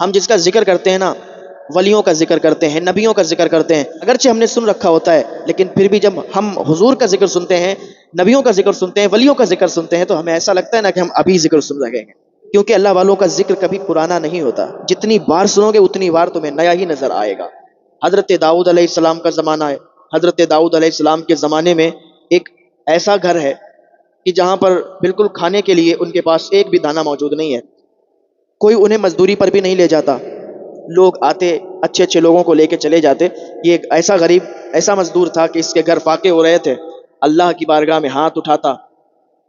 ہم جس کا ذکر کرتے ہیں نا، ولیوں کا ذکر کرتے ہیں، نبیوں کا ذکر کرتے ہیں، اگرچہ ہم نے سن رکھا ہوتا ہے، لیکن پھر بھی جب ہم حضور کا ذکر سنتے ہیں، نبیوں کا ذکر سنتے ہیں، ولیوں کا ذکر سنتے ہیں، تو ہمیں ایسا لگتا ہے نا کہ ہم ابھی ذکر سن رہے ہیں، کیونکہ اللہ والوں کا ذکر کبھی پرانا نہیں ہوتا، جتنی بار سنو گے اتنی بار تمہیں نیا ہی نظر آئے گا۔ حضرت داؤد علیہ السلام کا زمانہ ہے، حضرت داؤد علیہ السلام کے زمانے میں ایک ایسا گھر ہے کہ جہاں پر بالکل کھانے کے لیے ان کے پاس ایک بھی دانہ موجود نہیں ہے، کوئی انہیں مزدوری پر بھی نہیں لے جاتا، لوگ آتے اچھے اچھے لوگوں کو لے کے چلے جاتے، یہ ایک ایسا غریب ایسا مزدور تھا کہ اس کے گھر فاقے ہو رہے تھے، اللہ کی بارگاہ میں ہاتھ اٹھاتا،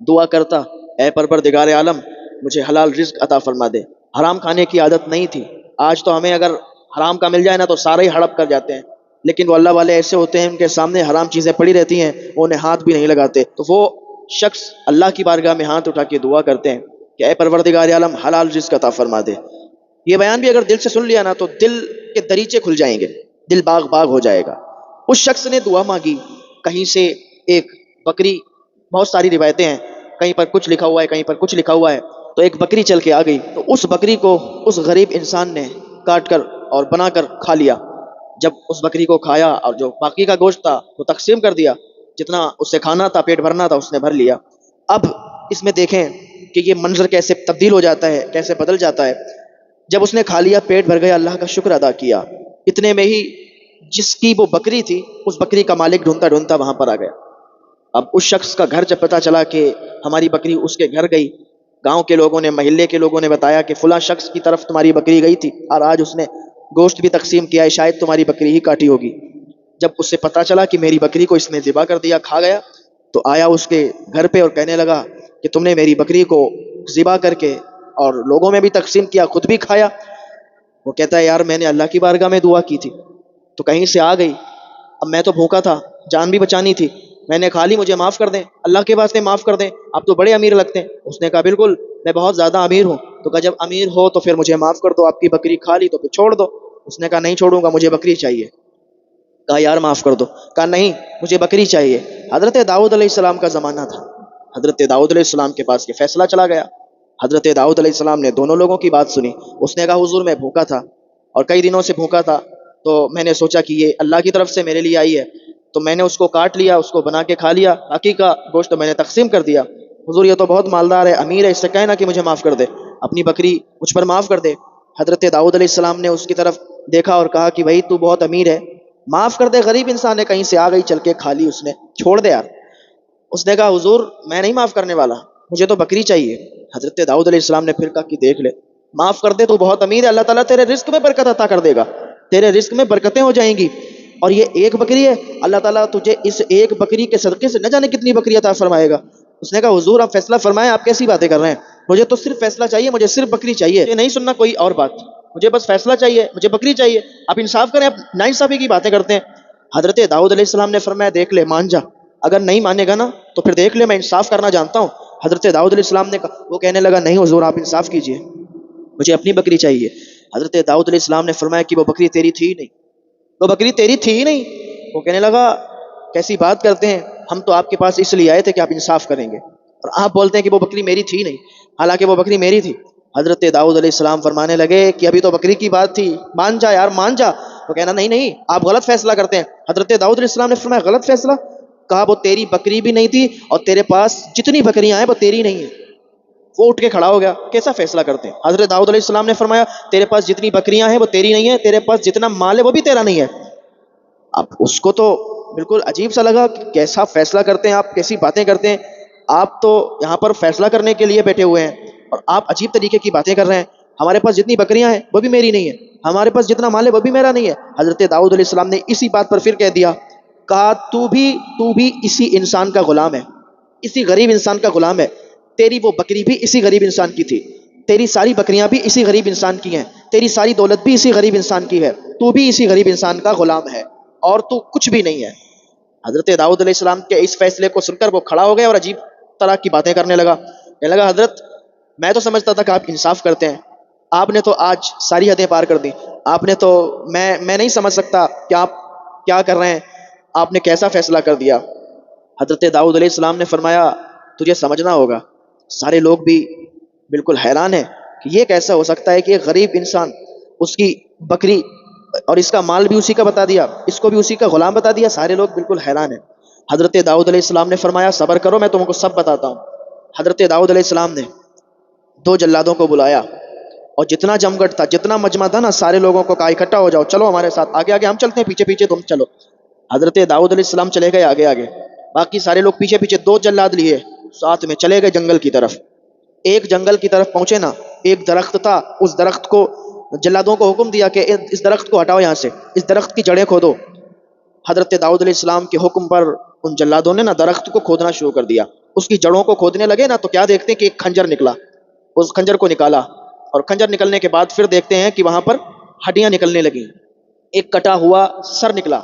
دعا کرتا، اے پروردگار عالم مجھے حلال رزق عطا فرما دے۔ حرام کھانے کی عادت نہیں تھی، آج تو ہمیں اگر حرام کا مل جائے نا تو سارے ہی ہڑپ کر جاتے ہیں، لیکن وہ اللہ والے ایسے ہوتے ہیں ان کے سامنے حرام چیزیں پڑی رہتی ہیں وہ انہیں ہاتھ بھی نہیں لگاتے، تو وہ شخص اللہ کی بارگاہ میں ہاتھ اٹھا کے دعا کرتے ہیں کہ اے پروردگار عالم حلال رزق عطا فرما دے۔ یہ بیان بھی اگر دل سے سن لیا نا تو دل کے دریچے کھل جائیں گے، دل باغ باغ ہو جائے گا۔ اس شخص نے دعا مانگی، کہیں سے ایک بکری، بہت ساری روایتیں ہیں، کہیں پر کچھ لکھا ہوا ہے کہیں پر کچھ لکھا ہوا ہے، تو ایک بکری چل کے آ گئی، تو اس بکری کو اس غریب انسان نے کاٹ کر اور بنا کر کھا لیا۔ جب اس بکری کو کھایا اور جو باقی کا گوشت تھا وہ تقسیم کر دیا، جتنا اسے کھانا تھا پیٹ بھرنا تھا اس نے بھر لیا۔ اب اس میں دیکھیں کہ یہ منظر کیسے تبدیل ہو جاتا ہے، کیسے بدل جاتا ہے۔ جب اس نے کھا لیا، پیٹ بھر گیا، اللہ کا شکر ادا کیا، اتنے میں ہی جس کی وہ بکری تھی اس بکری کا مالک ڈھونڈتا ڈھونڈتا وہاں پر آ گیا۔ اب اس شخص کا گھر جب پتہ چلا کہ ہماری بکری اس کے گھر گئی، گاؤں کے لوگوں نے، محلے کے لوگوں نے بتایا کہ فلاں شخص کی طرف تمہاری بکری گئی تھی اور آج اس نے گوشت بھی تقسیم کیا ہے، شاید تمہاری بکری ہی کاٹی ہوگی۔ جب اس سے پتہ چلا کہ میری بکری کو اس نے ذبح کر دیا، کھا گیا، تو آیا اس کے گھر پہ اور کہنے لگا کہ تم نے میری بکری کو ذبح کر کے اور لوگوں میں بھی تقسیم کیا، خود بھی کھایا۔ وہ کہتا ہے یار میں نے اللہ کی بارگاہ میں دعا کی تھی تو کہیں سے آ گئی، اب میں تو بھوکا تھا، جان بھی بچانی تھی، میں نے کھا لی، مجھے معاف کر دیں، اللہ کے واسطے معاف کر دیں، آپ تو بڑے امیر لگتے ہیں۔ اس نے کہا بالکل میں بہت زیادہ امیر ہوں۔ تو کہا جب امیر ہو تو پھر مجھے معاف کر دو، آپ کی بکری کھا لی تو پھر چھوڑ دو۔ اس نے کہا نہیں چھوڑوں گا، مجھے بکری چاہیے۔ کہا یار معاف کر دو، کہا نہیں مجھے بکری چاہیے۔ حضرت داؤد علیہ السلام کا زمانہ تھا، حضرت داؤد علیہ السلام کے پاس یہ فیصلہ چلا گیا۔ حضرت داؤد علیہ السلام نے دونوں لوگوں کی بات سنی۔ اس نے کہا حضور میں بھوکا تھا اور کئی دنوں سے بھوکا تھا، تو میں نے سوچا کہ یہ اللہ کی طرف سے میرے لیے آئی ہے، تو میں نے اس کو کاٹ لیا، اس کو بنا کے کھا لیا، باقی کا گوشت میں نے تقسیم کر دیا۔ حضور یہ تو بہت مالدار ہے، امیر ہے، اس سے کہنا کہ مجھے معاف کر دے، اپنی بکری مجھ پر معاف کر دے۔ حضرت داؤد علیہ السلام نے اس کی طرف دیکھا اور کہا کہ بھائی تو بہت امیر ہے، معاف کر دے، غریب انسان ہے، کہیں سے آ گئی چل کے کھا لی اس نے، چھوڑ دے یار۔ اس نے کہا حضور میں نہیں معاف کرنے والا، مجھے تو بکری چاہیے۔ حضرت داؤد علیہ السلام نے پھر کہا کہ دیکھ لے، معاف کر دے تو بہت امیر ہے، اللہ تعالیٰ تیرے رزق میں برکت عطا کر دے گا، تیرے رزق میں برکتیں ہو جائیں گی، اور یہ ایک بکری ہے، اللہ تعالیٰ تجھے اس ایک بکری کے صدقے سے نہ جانے کتنی بکری عطا فرمائے گا۔ اس نے کہا حضور آپ فیصلہ فرمائیں، آپ کیسی باتیں کر رہے ہیں، مجھے تو صرف فیصلہ چاہیے، مجھے صرف بکری چاہیے، یہ نہیں سننا کوئی اور بات، مجھے بس فیصلہ چاہیے، مجھے بکری چاہیے، آپ انصاف کریں، آپ ناانصافی کی باتیں کرتے ہیں۔ حضرت داؤد علیہ السلام نے فرمایا دیکھ لے مان جا، اگر نہیں مانے گا نا تو پھر دیکھ لے میں انصاف کرنا جانتا ہوں۔ حضرت داؤد علیہ السلام نے کہا، وہ کہنے لگا نہیں حضور آپ انصاف کیجئے، مجھے اپنی بکری چاہیے۔ حضرت داؤد علیہ السلام نے فرمایا کہ وہ بکری تیری تھی ہی نہیں، وہ بکری تیری تھی ہی نہیں۔ وہ کہنے لگا کیسی بات کرتے ہیں، ہم تو آپ کے پاس اس لیے آئے تھے کہ آپ انصاف کریں گے، اور آپ بولتے ہیں کہ وہ بکری میری تھی نہیں، حالانکہ وہ بکری میری تھی۔ حضرت داؤد علیہ السلام فرمانے لگے کہ ابھی تو بکری کی بات تھی، مان جا یار مان جا۔ وہ کہنا نہیں نہیں آپ غلط فیصلہ کرتے ہیں۔ حضرت داؤد علیہ السلام نے فرمایا غلط فیصلہ؟ کہا وہ تیری بکری بھی نہیں تھی اور تیرے پاس جتنی بکریاں ہیں وہ تیری نہیں ہیں۔ وہ اٹھ کے کھڑا ہو گیا، کیسا فیصلہ کرتے ہیں؟ حضرت داؤد علیہ السلام نے فرمایا تیرے پاس جتنی بکریاں ہیں وہ تیری نہیں ہیں، تیرے پاس جتنا مال ہے وہ بھی تیرا نہیں ہے۔ اب اس کو تو بالکل عجیب سا لگا کہ کیسا فیصلہ کرتے ہیں آپ، کیسی باتیں کرتے ہیں آپ، تو یہاں پر فیصلہ کرنے کے لیے بیٹھے ہوئے ہیں اور آپ عجیب طریقے کی باتیں کر رہے ہیں، ہمارے پاس جتنی بکریاں ہیں وہ بھی میری نہیں ہے، ہمارے پاس جتنا مال ہے وہ بھی میرا نہیں ہے۔ حضرت داؤد علیہ السلام نے اسی بات پر پھر کہہ دیا، کہا تو بھی اسی انسان کا غلام ہے، اسی غریب انسان کا غلام ہے، تیری وہ بکری بھی اسی غریب انسان کی تھی، تیری ساری بکریاں بھی اسی غریب انسان کی ہیں، تیری ساری دولت بھی اسی غریب انسان کی ہے، تو بھی اسی غریب انسان کا غلام ہے اور تو کچھ بھی نہیں ہے۔ حضرت داؤد علیہ السلام کے اس فیصلے کو سن کر وہ کھڑا ہو گیا اور عجیب طرح کی باتیں کرنے لگا، کہنے لگا حضرت میں تو سمجھتا تھا کہ آپ انصاف کرتے ہیں، آپ نے تو آج ساری حدیں پار کر دی، آپ نے تو میں نہیں سمجھ سکتا کہ آپ کیا کر رہے ہیں، آپ نے کیسا فیصلہ کر دیا۔ حضرت داؤد علیہ السلام نے فرمایا تجھے سمجھنا ہوگا، سارے لوگ بھی بالکل حیران ہیں کہ یہ کیسا ہو سکتا ہے کہ ایک غریب انسان اس کی بکری اور اس کا مال بھی اسی کا بتا دیا، اس کو بھی اسی کا غلام بتا دیا. سارے لوگ بالکل حیران ہیں. حضرت داؤد علیہ السلام نے فرمایا صبر کرو، میں تم کو سب بتاتا ہوں. حضرت داؤد علیہ السلام نے دو جلادوں کو بلایا، اور جتنا جمگٹ تھا، جتنا مجمع تھا نا، سارے لوگوں کو کہا اکٹھا ہو جاؤ، چلو ہمارے ساتھ، آگے آگے ہم چلتے ہیں، پیچھے پیچھے تم چلو. حضرت داؤد علیہ السلام چلے گئے آگے آگے، باقی سارے لوگ پیچھے پیچھے. دو جلاد لیے ساتھ میں چلے گئے جنگل کی طرف. ایک جنگل کی طرف پہنچے نا، ایک درخت تھا، اس درخت کو جلادوں کو حکم دیا کہ اس درخت کو ہٹاؤ یہاں سے، اس درخت کی جڑیں کھودو. حضرت داؤد علیہ السلام کے حکم پر ان جلادوں نے نا درخت کو کھودنا شروع کر دیا. اس کی جڑوں کو کھودنے لگے نا، تو کیا دیکھتے ہیں کہ ایک خنجر نکلا. اس خنجر کو نکالا، اور خنجر نکلنے کے بعد پھر دیکھتے ہیں کہ وہاں پر ہڈیاں نکلنے لگیں. ایک کٹا ہوا سر نکلا.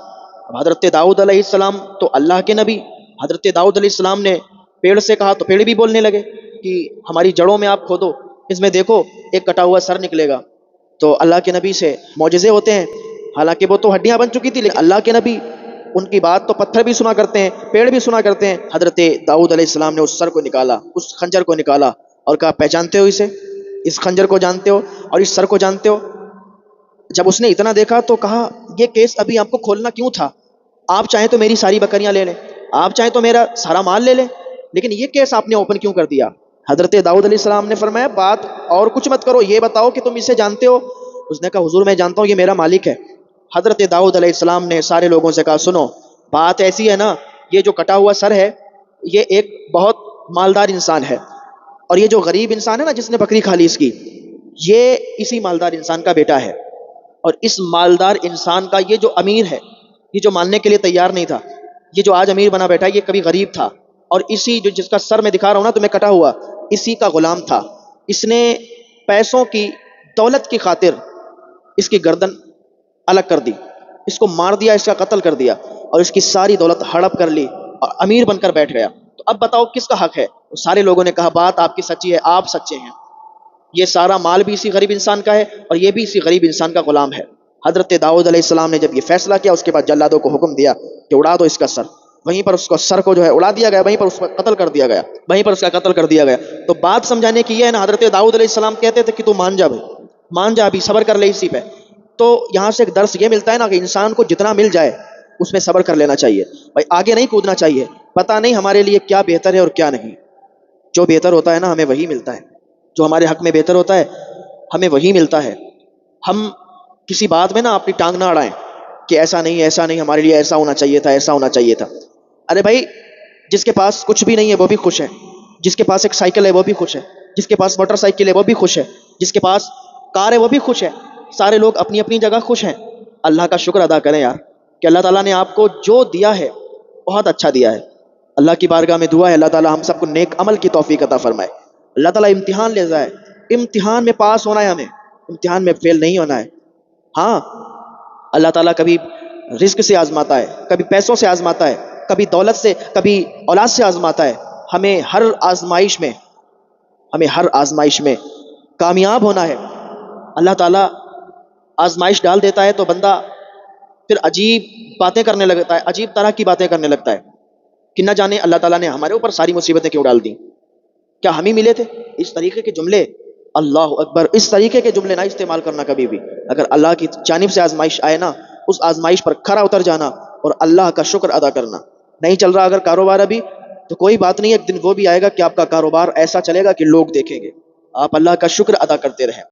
اب حضرت داؤد علیہ السلام تو اللہ کے نبی، حضرت داؤد علیہ السلام نے پیڑ سے کہا تو پیڑ بھی بولنے لگے کہ ہماری جڑوں میں آپ کھودو، اس میں دیکھو ایک کٹا ہوا سر نکلے گا. تو اللہ کے نبی سے معجزے ہوتے ہیں. حالانکہ وہ تو ہڈیاں بن چکی تھی، لیکن اللہ کے نبی، ان کی بات تو پتھر بھی سنا کرتے ہیں، پیڑ بھی سنا کرتے ہیں. حضرت داؤد علیہ السلام نے اس سر کو نکالا، اس خنجر کو نکالا، اور کہا پہچانتے ہو اسے؟ اس خنجر کو جانتے ہو اور اس سر کو جانتے ہو؟ جب اس نے اتنا دیکھا تو کہا یہ کیس ابھی آپ کو کھولنا کیوں تھا؟ آپ چاہیں تو میری ساری بکریاں لے لیں، آپ چاہیں تو میرا سارا مال لے لیں، لیکن یہ کیس آپ نے اوپن کیوں کر دیا؟ حضرت داؤد علیہ السلام نے فرمایا بات اور کچھ مت کرو، یہ بتاؤ کہ تم اسے جانتے ہو؟ اس نے کہا حضور میں جانتا ہوں، یہ میرا مالک ہے. حضرت داؤد علیہ السلام نے سارے لوگوں سے کہا سنو، بات ایسی ہے نا، یہ جو کٹا ہوا سر ہے یہ ایک بہت مالدار انسان ہے، اور یہ جو غریب انسان ہے نا جس نے بکری کھا لی اس کی، یہ اسی مالدار انسان کا بیٹا ہے. اور اس مالدار انسان کا یہ جو امیر ہے، یہ جو ماننے کے لیے تیار نہیں تھا، یہ جو آج امیر بنا بیٹھا ہے، یہ کبھی غریب تھا. اور اسی جو جس کا سر میں دکھا رہا ہوں نا تمہیں کٹا ہوا، اسی کا غلام تھا. اس نے پیسوں کی، دولت کی خاطر اس کی گردن الگ کر دی، اس کو مار دیا، اس کا قتل کر دیا، اور اس کی ساری دولت ہڑپ کر لی، اور امیر بن کر بیٹھ گیا. تو اب بتاؤ کس کا حق ہے؟ سارے لوگوں نے کہا بات آپ کی سچی ہے، آپ سچے ہیں، یہ سارا مال بھی اسی غریب انسان کا ہے، اور یہ بھی اسی غریب انسان کا غلام ہے. حضرت داؤد علیہ السلام نے جب یہ فیصلہ کیا، اس کے بعد جلادوں کو حکم دیا کہ اڑا دو اس کا سر. وہیں پر اس کو سر کو جو ہے اڑا دیا گیا، وہیں پر اس کا قتل کر دیا گیا، وہیں پر اس کا قتل کر دیا گیا. تو بات سمجھانے کی یہ ہے نا، حضرت داؤد علیہ السلام کہتے تھے کہ تو مان جا بھائی، مان جا، ابھی صبر کر لے اسی پہ. تو یہاں سے ایک درس یہ ملتا ہے نا کہ انسان کو جتنا مل جائے اس میں صبر کر لینا چاہیے بھائی، آگے نہیں کودنا چاہیے. پتہ نہیں ہمارے لیے کیا بہتر ہے اور کیا نہیں. جو بہتر ہوتا ہے نا ہمیں وہی ملتا ہے، جو ہمارے حق میں بہتر ہوتا ہے ہمیں وہی ملتا ہے. ہم کسی بات میں نا اپنی ٹانگ نہ اڑائیں کہ ایسا نہیں ایسا نہیں، ہمارے لیے ایسا ہونا چاہیے تھا، ایسا ہونا چاہیے تھا. ارے بھائی، جس کے پاس کچھ بھی نہیں ہے وہ بھی خوش ہے، جس کے پاس ایک سائیکل ہے وہ بھی خوش ہے، جس کے پاس موٹر سائیکل ہے وہ بھی خوش ہے، جس کے پاس کار ہے وہ بھی خوش ہے. سارے لوگ اپنی اپنی جگہ خوش ہیں. اللہ کا شکر ادا کریں یار کہ اللہ تعالیٰ نے آپ کو جو دیا ہے بہت اچھا دیا ہے. اللہ کی بارگاہ میں دعا ہے اللہ تعالیٰ ہم سب کو نیک عمل کی توفیق عطا فرمائے. اللہ تعالیٰ امتحان لے جائے، امتحان میں پاس ہونا ہے، ہمیں امتحان میں فیل نہیں ہونا ہے. ہاں، اللہ تعالیٰ کبھی رزق سے آزماتا ہے، کبھی پیسوں سے آزماتا ہے، کبھی دولت سے، کبھی اولاد سے آزماتا ہے. ہمیں ہر آزمائش میں کامیاب ہونا ہے. اللہ تعالیٰ آزمائش ڈال دیتا ہے تو بندہ پھر عجیب باتیں کرنے لگتا ہے، عجیب طرح کی باتیں کرنے لگتا ہے کہ نہ جانے اللہ تعالیٰ نے ہمارے اوپر ساری مصیبتیں کیوں ڈال دیں. کیا ہم ہی ملے تھے؟ اس طریقے کے جملے، اللہ اکبر، اس طریقے کے جملے نہ استعمال کرنا کبھی بھی. اگر اللہ کی جانب سے آزمائش آئے نا، اس آزمائش پر کھرا اتر جانا اور اللہ کا شکر ادا کرنا. نہیں چل رہا اگر کاروبار ابھی، تو کوئی بات نہیں، ایک دن وہ بھی آئے گا کہ آپ کا کاروبار ایسا چلے گا کہ لوگ دیکھیں گے. آپ اللہ کا شکر ادا کرتے رہیں.